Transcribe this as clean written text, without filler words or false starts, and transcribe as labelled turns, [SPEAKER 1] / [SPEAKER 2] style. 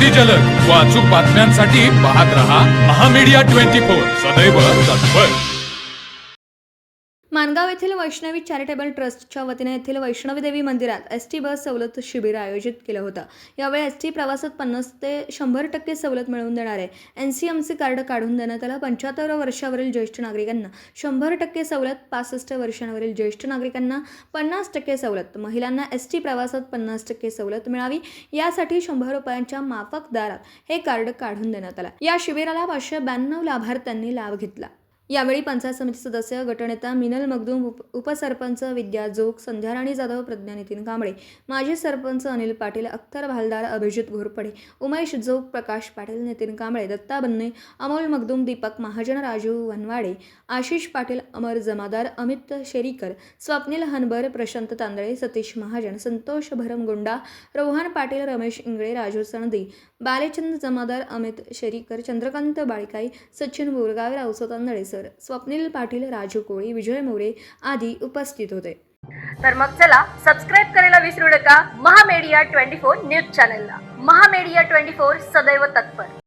[SPEAKER 1] अतिजलद व अचूक बातम्यांसाठी पाहत रहा महामीडिया 24 सदैव तत्पर.
[SPEAKER 2] माणगाव येथील वैष्णवी चॅरिटेबल ट्रस्टच्या वतीने येथील वैष्णवी देवी मंदिरात एसटी बस सवलत शिबिर आयोजित केलं होतं. यावेळी एसटी प्रवासात 50 ते 100% सवलत मिळवून देणारे एनसीएमसी कार्ड काढून देण्यात आलं. 75 वर्षावरील ज्येष्ठ नागरिकांना 100% सवलत, 65 वर्षांवरील ज्येष्ठ नागरिकांना 50% सवलत, महिलांना एसटी प्रवासात 50% सवलत मिळावी यासाठी 100 रुपयांच्या माफक दरात हे कार्ड काढून देण्यात आलं. या शिबिराला 592 लाभार्थ्यांनी लाभ घेतला. यावेळी पंचायत समिती सदस्य, गटनेता मिनल मगदूम, उपसरपंच विद्या जोग, संध्याराणी जाधव, प्रज्ञा नितीन कांबळे, माजी सरपंच अनिल पाटील, अख्तर भालदार, अभिजित घोरपडे, उमेश जोग, प्रकाश पाटील, नितीन कांबळे, दत्ता बन्ने, अमोल मगदूम, दीपक महाजन, राजू वनवाडे, आशिष पाटील, अमर जमादार, अमित शेरीकर, स्वप्नील हनबर, प्रशांत तांदळे, सतीश महाजन, संतोष भरमगोंडा, रोहन पाटील, रमेश इंगळे, राजू सणदी, बालेचंद जमादार, अमित शेरीकर, चंद्रकांत बाळकाई, सचिन बोरगाव, रावसो तांदळे सर, स्वप्नील पाटील, राजू कोळी, विजय मोरे आदी उपस्थित होते.
[SPEAKER 3] तर मग चला सबस्क्राईब करायला विसरू नका महामीडिया 24 न्यूज चॅनलला. महामीडिया 24 सदैव तत्पर.